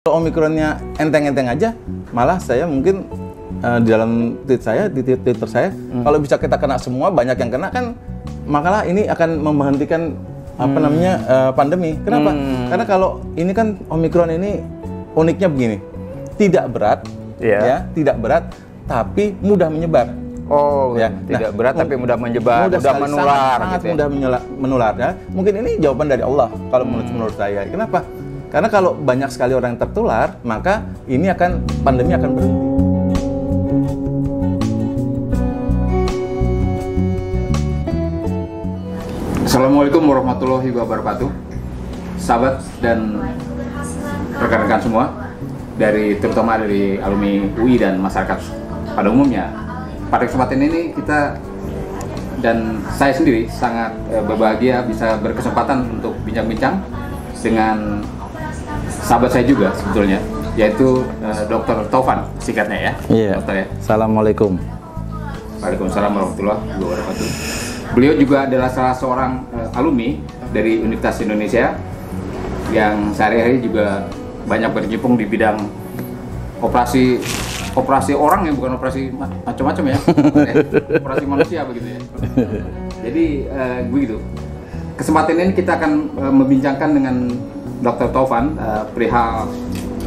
Kalau Omikronnya enteng-enteng aja, malah saya mungkin di dalam Twitter saya, kalau bisa kita kena semua, banyak yang kena kan, makalah ini akan menghentikan pandemi. Kenapa? Karena kalau ini kan Omikron ini uniknya begini, tidak berat, ya, tidak berat, tapi mudah menyebar. Oh, ya. Tidak berat tapi mudah menyebar, mudah menular, sangat mudah menular. Ya. Mungkin ini jawaban dari Allah kalau menurut saya. Kenapa? Karena kalau banyak sekali orang yang tertular, maka ini pandemi akan berhenti. Assalamualaikum warahmatullahi wabarakatuh. Sahabat dan rekan-rekan semua, terutama dari alumni UI dan masyarakat pada umumnya. Pada kesempatan ini kita dan saya sendiri sangat berbahagia bisa berkesempatan untuk bincang-bincang dengan sahabat saya juga sebetulnya, yaitu Dr. Taufan, singkatnya ya. Iya. Dokter ya. Assalamualaikum. Waalaikumsalam warahmatullahi wabarakatuh. Beliau juga adalah salah seorang alumni dari Universitas Indonesia yang sehari-hari juga banyak berkecimpung di bidang operasi orang yang bukan operasi macam-macam ya, operasi manusia begitu ya. Jadi begitu. Kesempatan ini kita akan membincangkan dengan Dr. Taufan perihal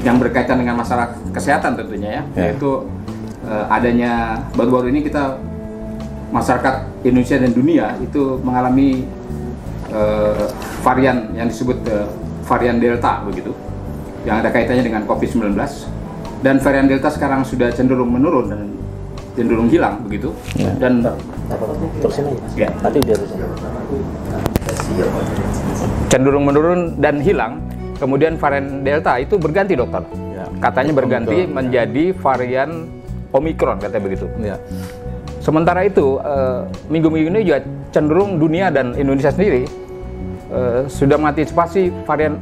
yang berkaitan dengan masalah kesehatan tentunya ya. Yaitu adanya baru-baru ini kita masyarakat Indonesia dan dunia itu mengalami varian yang disebut varian Delta begitu, yang ada kaitannya dengan COVID-19, dan varian Delta sekarang sudah cenderung menurun dan cenderung hilang begitu. Dan cenderung menurun dan hilang. Kemudian varian Delta itu berganti, dokter. Katanya berganti menjadi varian Omikron, katanya begitu. Sementara itu minggu-minggu ini juga cenderung dunia dan Indonesia sendiri sudah mengantisipasi varian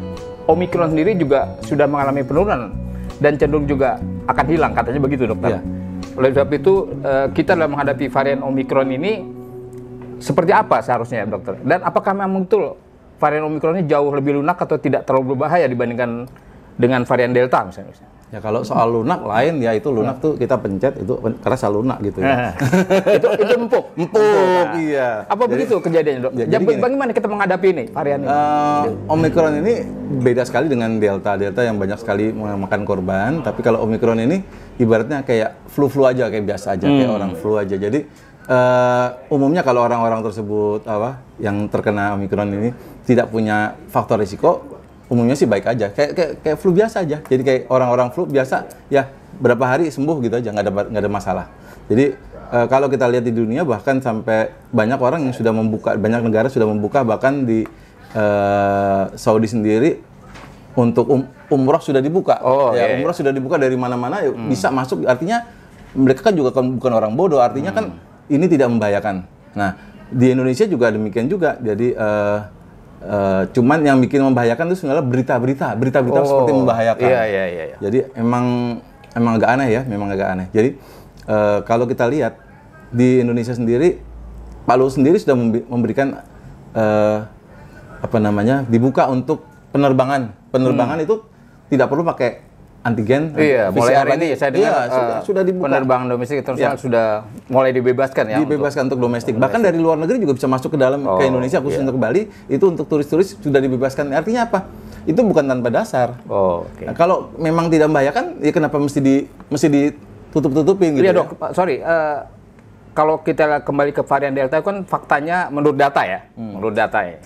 Omikron sendiri juga sudah mengalami penurunan dan cenderung juga akan hilang, katanya begitu, dokter. Oleh sebab itu kita dalam menghadapi varian Omikron ini seperti apa seharusnya, dokter? Dan apakah memang betul varian Omikron ini jauh lebih lunak atau tidak terlalu berbahaya dibandingkan dengan varian Delta misalnya? Ya kalau soal lunak lain ya, itu lunak tuh kita pencet itu kerasa lunak gitu ya. itu empuk. Nah. Iya. Apa begitu kejadiannya, dok? Ya, bagaimana kita menghadapi ini varian ini? Omikron ini beda sekali dengan Delta. Delta yang banyak sekali memakan korban, tapi kalau Omikron ini ibaratnya kayak flu aja, kayak biasa aja, kayak orang flu aja. Jadi umumnya kalau orang-orang tersebut yang terkena Omikron ini tidak punya faktor risiko, umumnya sih baik aja, kayak flu biasa aja. Jadi kayak orang-orang flu biasa, ya berapa hari sembuh gitu aja, nggak ada masalah. Jadi kalau kita lihat di dunia, bahkan sampai banyak orang yang sudah membuka, banyak negara sudah membuka, bahkan di Saudi sendiri untuk umroh sudah dibuka. Umroh sudah dibuka dari mana-mana, bisa masuk. Artinya mereka kan juga bukan orang bodoh, artinya kan ini tidak membahayakan. Nah, di Indonesia juga demikian juga. Jadi cuman yang bikin membahayakan itu sebenarnya berita-berita seperti membahayakan. Iya. Jadi emang agak aneh ya, memang agak aneh. Jadi kalau kita lihat di Indonesia sendiri, Pak Luhut sendiri sudah memberikan dibuka untuk penerbangan itu tidak perlu pakai antigen. Iya, mulai hari ini saya dengar sudah dibuka. Penerbangan domestik sudah mulai dibebaskan ya. Dibebaskan untuk domestik. Bahkan dari luar negeri juga bisa masuk ke dalam ke Indonesia, khusus untuk Bali, itu untuk turis-turis sudah dibebaskan. Artinya apa? Itu bukan tanpa dasar. Nah, kalau memang tidak membahayakan, ya kenapa mesti ditutup-tutupin gitu? Iya, dok. Sorry. Kalau kita kembali ke varian Delta kan faktanya menurut data ya. Menurut data ya.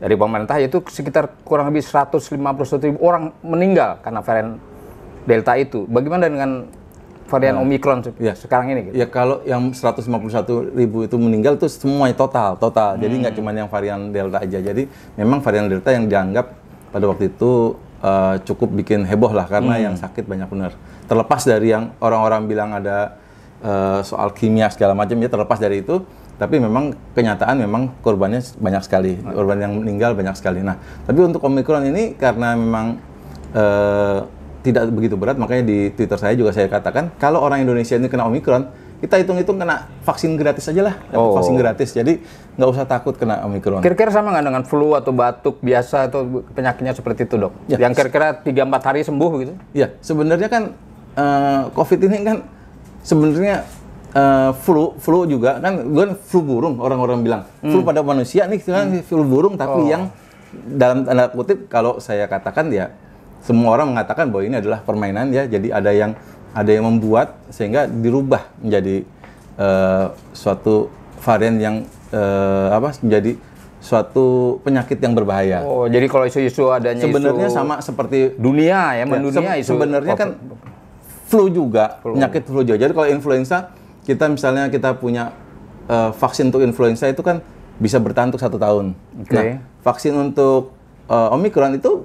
Dari pemerintah itu sekitar kurang lebih 151.000 orang meninggal karena varian Delta itu. Bagaimana dengan varian Omikron sekarang ini? Gitu? Ya kalau yang 151.000 itu meninggal itu semuanya total. Jadi nggak cuma yang varian Delta aja. Jadi memang varian Delta yang dianggap pada waktu itu cukup bikin heboh lah, karena yang sakit banyak benar. Terlepas dari yang orang-orang bilang ada soal kimia segala macam, ya terlepas dari itu. Tapi memang kenyataan memang korbannya banyak sekali. Korban yang meninggal banyak sekali. Nah, tapi untuk Omikron ini karena memang tidak begitu berat, makanya di Twitter saya juga saya katakan, kalau orang Indonesia ini kena Omikron, kita hitung-hitung kena vaksin gratis aja lah, vaksin gratis. Jadi nggak usah takut kena Omikron. Kira-kira sama nggak dengan flu atau batuk biasa atau penyakitnya seperti itu, Dok? Ya. Yang kira-kira 3-4 hari sembuh gitu? Ya, sebenarnya kan COVID ini kan sebenarnya flu juga kan, flu burung orang-orang bilang. Flu pada manusia nih kan flu burung, tapi yang dalam tanda kutip kalau saya katakan ya, semua orang mengatakan bahwa ini adalah permainan ya. Jadi ada yang membuat sehingga dirubah menjadi suatu varian yang menjadi suatu penyakit yang berbahaya. Oh, jadi kalau isu-isu adanya sebenarnya sama seperti dunia ya, mendunia isu. Sebenarnya kan flu juga, penyakit flu juga. Jadi kalau influenza, kita punya vaksin untuk influenza itu kan bisa bertahan untuk 1 tahun. Nah, vaksin untuk Omikron itu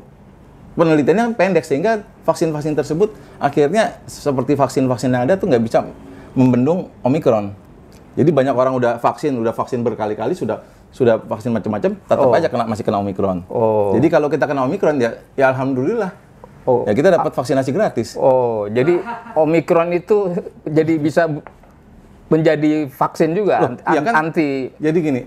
penelitiannya pendek, sehingga vaksin-vaksin tersebut akhirnya seperti vaksin-vaksin yang ada tuh nggak bisa membendung Omikron. Jadi banyak orang udah vaksin berkali-kali, sudah vaksin macam-macam, tetap aja masih kena Omikron. Jadi kalau kita kena Omikron ya alhamdulillah. Ya kita dapat vaksinasi gratis. Jadi Omikron itu jadi bisa menjadi vaksin juga, anti. Jadi gini,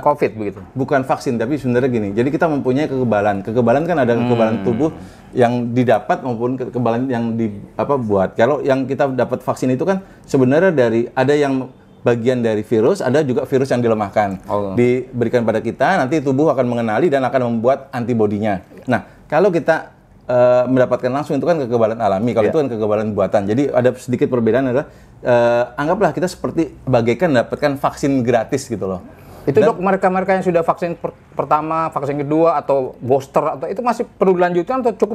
COVID begitu. Bukan vaksin, tapi sebenarnya gini. Jadi kita mempunyai kekebalan. Kekebalan kan ada kekebalan tubuh yang didapat maupun kekebalan yang buat. Kalau yang kita dapat vaksin itu kan sebenarnya ada yang bagian dari virus, ada juga virus yang dilemahkan. Diberikan pada kita, nanti tubuh akan mengenali dan akan membuat antibodinya. Nah, kalau kita mendapatkan langsung itu kan kekebalan alami, kalau itu kan kekebalan buatan. Jadi ada sedikit perbedaan adalah anggaplah kita seperti bagaikan mendapatkan vaksin gratis gitu loh. Itu Dok, mereka-mereka yang sudah vaksin pertama, vaksin kedua atau booster atau itu masih perlu dilanjutkan atau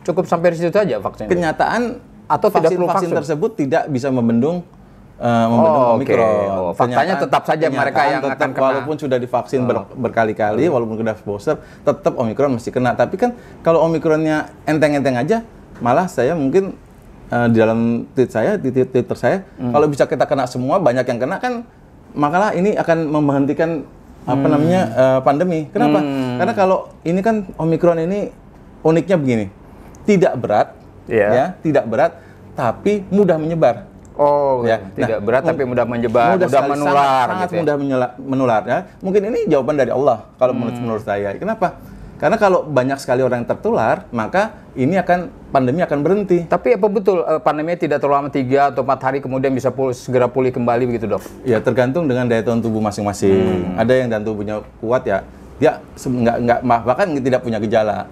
cukup sampai di situ saja vaksin? Kenyataan atau vaksin tersebut tidak bisa membendung Omikron. Faktanya tetap saja mereka yang akan kena. Walaupun sudah divaksin berkali-kali, walaupun sudah booster, tetap Omikron masih kena. Tapi kan kalau Omikronnya enteng-enteng aja, malah saya mungkin di dalam Twitter saya, kalau bisa kita kena semua, banyak yang kena kan, makalah ini akan menghentikan pandemi. Kenapa? Karena kalau ini kan Omikron ini uniknya begini, tidak berat, tidak berat, tapi mudah menyebar. Tidak berat tapi mudah menyebar, mudah menular. Sangat mudah menular ya. Mungkin ini jawaban dari Allah kalau menurut saya. Kenapa? Karena kalau banyak sekali orang yang tertular, maka pandemi akan berhenti. Tapi apa betul pandeminya tidak terlalu lama 3 atau 4 hari kemudian bisa segera pulih kembali begitu, Dok? Ya, tergantung dengan daya tahan tubuh masing-masing. Ada yang daya tubuhnya kuat ya, dia bahkan tidak punya gejala.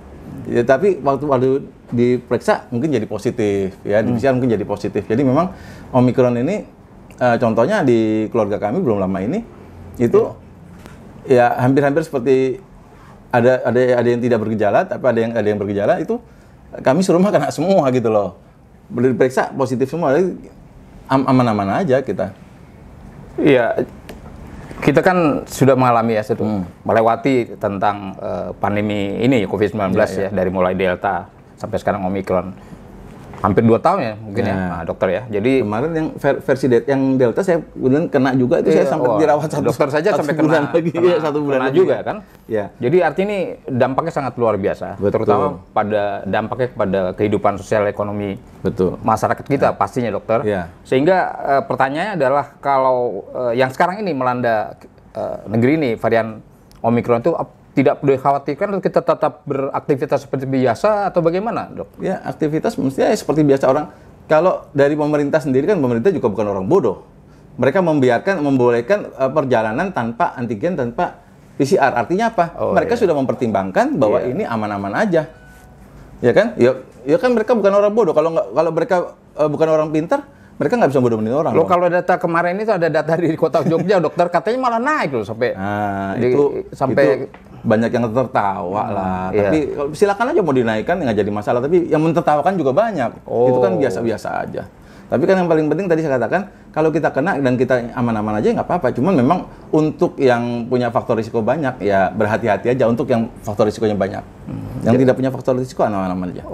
Ya, tapi waktu diperiksa mungkin jadi positif, ya di PCR mungkin jadi positif. Jadi memang Omikron ini, contohnya di keluarga kami belum lama ini, itu ya hampir-hampir seperti ada yang tidak bergejala, tapi ada yang bergejala, itu kami serumah kena semua gitu loh. Diperiksa positif semua, aman-aman aja kita. Iya. Kita kan sudah mengalami melewati tentang pandemi ini COVID-19 ya, dari mulai Delta sampai sekarang Omikron. Hampir 2 tahun ya mungkin ya, Dokter ya. Jadi kemarin yang versi yang Delta saya kemudian kena juga itu, saya sampai dirawat dokter saja sampai kena lagi, 1 bulan juga kan. Ya. Jadi artinya ini dampaknya sangat luar biasa. Betul. Terutama pada dampaknya kepada kehidupan sosial ekonomi masyarakat kita pastinya, Dokter. Ya. Sehingga pertanyaannya adalah kalau yang sekarang ini melanda negeri ini varian Omikron itu tidak perlu dikhawatirkan, kita tetap beraktivitas seperti biasa atau bagaimana, Dok? Ya, aktivitas mestinya seperti biasa orang. Kalau dari pemerintah sendiri kan, pemerintah juga bukan orang bodoh. Mereka membolehkan perjalanan tanpa antigen, tanpa PCR. Artinya apa? Mereka sudah mempertimbangkan bahwa ini aman-aman aja. Ya kan? Ya kan mereka bukan orang bodoh. Kalau mereka bukan orang pintar, mereka nggak bisa bodoh-bodohin orang. Kalau data kemarin itu ada data di kota Jogja, Dokter, katanya malah naik loh sampai. Itu banyak yang tertawa lah. Tapi silakan aja mau dinaikkan, nggak jadi masalah. Tapi yang mentertawakan juga banyak. Itu kan biasa-biasa aja. Tapi kan yang paling penting tadi saya katakan, kalau kita kena dan kita aman-aman aja nggak apa-apa. Cuman memang untuk yang punya faktor risiko banyak, ya berhati-hati aja untuk yang faktor risikonya banyak. Yang tidak punya faktor risiko aman-aman aja.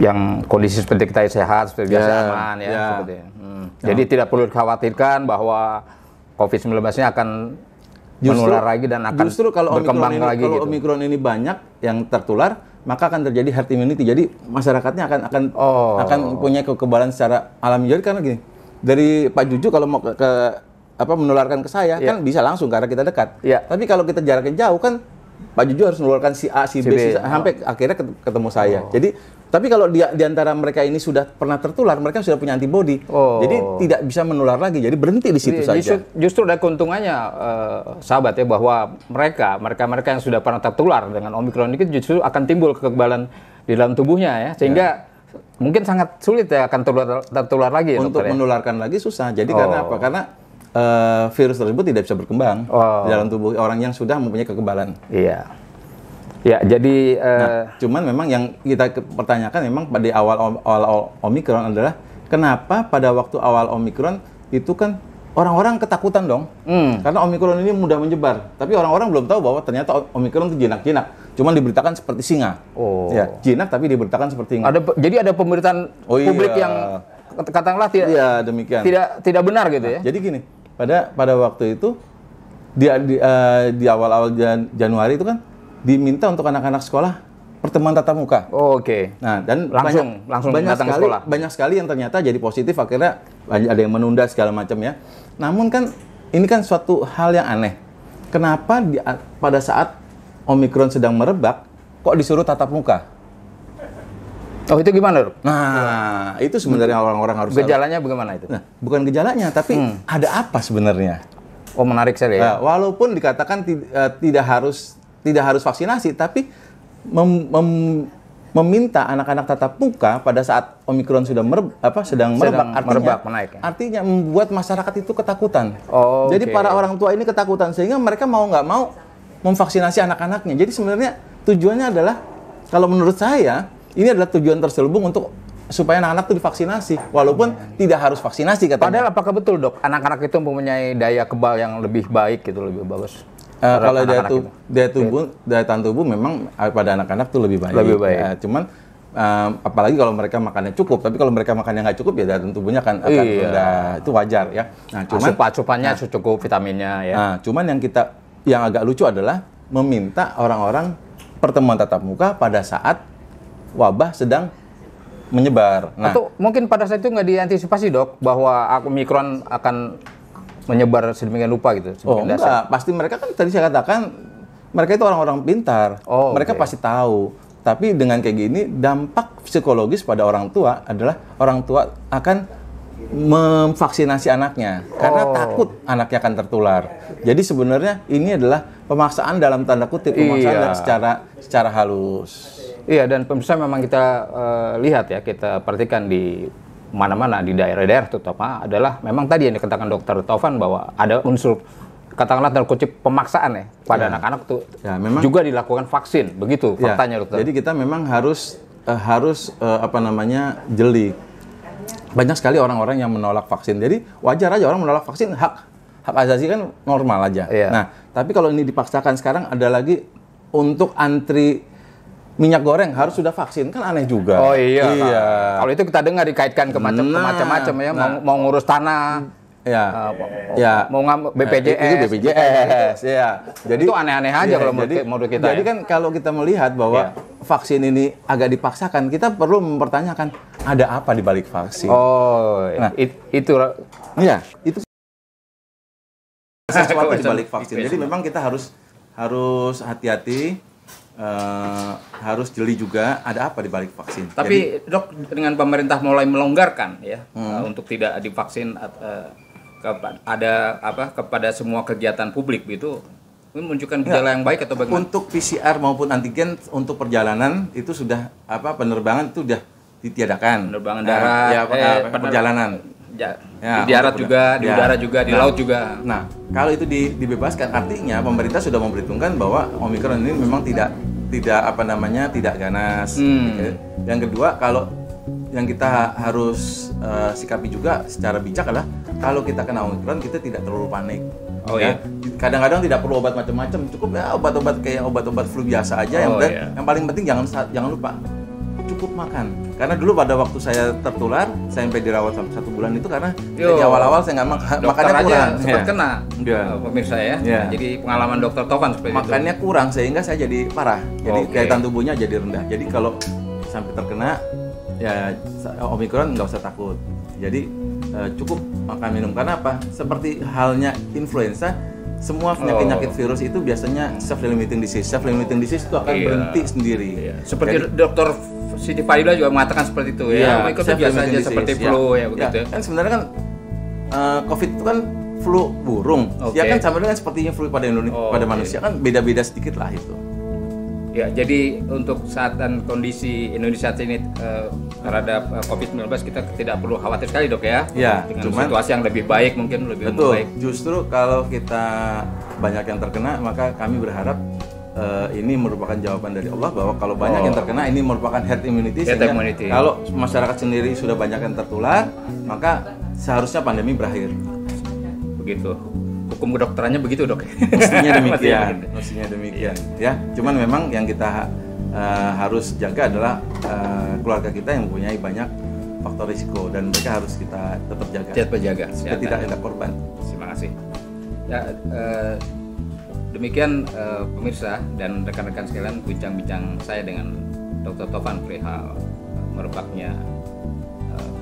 Yang kondisi seperti kita sehat, seperti biasa aman seperti. Jadi tidak perlu dikhawatirkan bahwa COVID-19-nya akan menular lagi dan akan berkembang lagi. Kalau Omikron ini banyak yang tertular, maka akan terjadi herd immunity. Jadi masyarakatnya akan punya kekebalan secara alami. Jadi karena gini, dari Pak Juju kalau mau ke apa menularkan ke saya kan bisa langsung karena kita dekat. Tapi kalau kita jaraknya jauh kan Pak Juju harus menularkan si A, si B, sampai akhirnya ketemu saya. Jadi tapi kalau di antara mereka ini sudah pernah tertular, mereka sudah punya antibodi. Jadi tidak bisa menular lagi. Jadi berhenti di situ saja. Justru ada keuntungannya sahabat ya, bahwa mereka yang sudah pernah tertular dengan Omikron ini justru akan timbul kekebalan di dalam tubuhnya ya, sehingga mungkin sangat sulit ya akan tertular lagi ya, untuk menularkan lagi susah. Jadi karena apa? Karena virus tersebut tidak bisa berkembang di dalam tubuh orang yang sudah mempunyai kekebalan. Iya. Ya, jadi cuman memang yang kita pertanyakan memang pada awal Omikron adalah kenapa pada waktu awal Omikron itu kan orang-orang ketakutan dong. Karena Omikron ini mudah menyebar. Tapi orang-orang belum tahu bahwa ternyata Omikron itu jinak-jinak. Cuman diberitakan seperti singa. Ya, jinak tapi diberitakan seperti singa. Jadi ada pemberitaan publik yang katakanlah demikian. Tidak benar gitu ya. Jadi gini, pada waktu itu di awal-awal Januari itu kan diminta untuk anak-anak sekolah pertemuan tatap muka. Oke. Nah, dan langsung datang ke sekolah. Banyak sekali yang ternyata jadi positif, akhirnya ada yang menunda segala macam ya. Namun kan ini kan suatu hal yang aneh. Kenapa pada saat Omikron sedang merebak kok disuruh tatap muka? Oh, itu gimana, Dok? Nah, itu sebenarnya orang-orang harus gejalanya bagaimana itu? Nah, bukan gejalanya, tapi ada apa sebenarnya? Oh, menarik sekali ya. Walaupun dikatakan tidak harus vaksinasi, tapi meminta anak-anak tatap muka pada saat Omikron sudah sedang merebak, artinya membuat masyarakat itu ketakutan. Jadi para orang tua ini ketakutan sehingga mereka mau nggak mau memvaksinasi anak-anaknya. Jadi sebenarnya tujuannya adalah, kalau menurut saya ini adalah tujuan terselubung untuk supaya anak-anak itu divaksinasi, walaupun tidak harus vaksinasi katanya. Padahal apakah betul, Dok, anak-anak itu mempunyai daya kebal yang lebih baik gitu, lebih bagus? Kalau daya tahan tubuh memang pada anak-anak tuh lebih baik. Cuman apalagi kalau mereka makannya cukup. Tapi kalau mereka makannya nggak cukup ya daya tahan tubuhnya akan rendah. Itu wajar ya. Nah, cuman asupannya cukup, vitaminnya ya. Nah, cuman yang agak lucu adalah meminta orang-orang pertemuan tatap muka pada saat wabah sedang menyebar. Nah, atau mungkin pada saat itu nggak diantisipasi, Dok, bahwa Omikron akan menyebar sedemikian rupa gitu? Enggak. Pasti mereka kan tadi saya katakan, mereka itu orang-orang pintar. Mereka pasti tahu. Tapi dengan kayak gini, dampak psikologis pada orang tua adalah orang tua akan memvaksinasi anaknya. Karena takut anaknya akan tertular. Jadi sebenarnya ini adalah pemaksaan dalam tanda kutip. Pemaksaan secara halus. Iya, dan pemirsa memang kita lihat ya, kita perhatikan di mana-mana, di daerah-daerah terutama adalah memang tadi yang dikatakan Dr. Taufan bahwa ada unsur katakanlah tanda kutip pemaksaan ya pada anak-anak tuh memang juga dilakukan vaksin, begitu faktanya, Dokter. Jadi kita memang harus jeli. Banyak sekali orang-orang yang menolak vaksin. Jadi wajar aja orang menolak vaksin, hak asasi kan normal aja. Nah, tapi kalau ini dipaksakan sekarang ada lagi untuk antri minyak goreng harus sudah vaksin, kan aneh juga. Oh iya. Kalau itu kita dengar dikaitkan ke macam-macam ya, mau ngurus tanah, mau ngambil BPJS, Jadi itu aneh-aneh aja kalau menurut kita. Jadi kan kalau kita melihat bahwa vaksin ini agak dipaksakan, kita perlu mempertanyakan ada apa di balik vaksin. Itu sesuatu di balik vaksin. Jadi memang kita harus hati-hati. Harus jeli juga ada apa di balik vaksin. Tapi Dok, dengan pemerintah mulai melonggarkan ya untuk tidak divaksin kepada semua kegiatan publik itu menunjukkan gejala yang baik atau bagaimana? Untuk PCR maupun antigen untuk perjalanan itu sudah penerbangan itu sudah ditiadakan. Penerbangan darat, perjalanan. Di darat juga, di udara juga, di laut juga. Nah, kalau itu dibebaskan, artinya pemerintah sudah memperhitungkan bahwa Omikron ini memang tidak ganas. Yang kedua, kalau yang kita harus sikapi juga secara bijak adalah kalau kita kena Omikron kita tidak terlalu panik. Kadang-kadang tidak perlu obat macam-macam, cukup ya obat-obat flu biasa aja. Yang paling penting jangan lupa cukup makan. Karena dulu pada waktu saya tertular, saya sampai dirawat sampai 1 bulan itu karena di awal-awal saya nggak makannya kurang. Sempat kena, pemirsa ya. Jadi pengalaman Dokter Taufan seperti itu. Makannya kurang sehingga saya jadi parah. Jadi daya tahan tubuhnya jadi rendah. Jadi kalau sampai terkena ya Omikron nggak usah takut. Jadi cukup makan minum. Karena apa? Seperti halnya influenza, semua penyakit virus itu biasanya self-limiting disease. Self-limiting disease itu akan berhenti sendiri. Seperti Dr. Siti Fadila juga mengatakan seperti itu ya. Omikron itu biasa aja seperti flu ya begitu. Kan sebenarnya kan COVID itu kan flu burung. Ya kan sama dengan sepertinya flu pada pada manusia kan beda-beda sedikit lah itu. Ya, jadi untuk saat dan kondisi Indonesia saat ini terhadap COVID-19 kita tidak perlu khawatir sekali dok ya. Dengan situasi yang lebih baik mungkin lebih betul. Baik. Justru kalau kita banyak yang terkena maka kami berharap ini merupakan jawaban dari Allah bahwa kalau banyak yang terkena ini merupakan herd immunity. Kalau masyarakat sendiri sudah banyak yang tertular maka seharusnya pandemi berakhir. Begitu. Hukum kedokterannya begitu dok. Mestinya demikian. Ya, cuman memang yang kita harus jaga adalah keluarga kita yang mempunyai banyak faktor risiko dan mereka harus kita tetap jaga. Supaya tidak ada korban. Terima kasih. Ya, demikian pemirsa dan rekan-rekan sekalian bincang-bincang saya dengan Dr. Tovan perihal merebaknya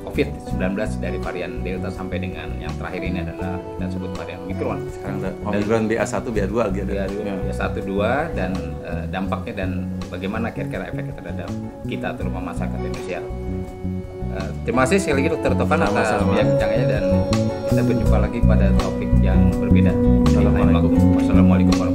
COVID-19 dari varian Delta sampai dengan yang terakhir ini adalah kita sebut varian Omikron. Sekarang Omikron BA1, BA2 lagi ada. BA1, 2 dan dampaknya dan bagaimana kira-kira efeknya terhadap kita terutama masyarakat Indonesia. Terima kasih sekali lagi Dr. Tovan atas bincang-bincangnya dan kita berjumpa lagi pada topik yang berbeda. Wassalamualaikum warahmatullahi wabarakatuh.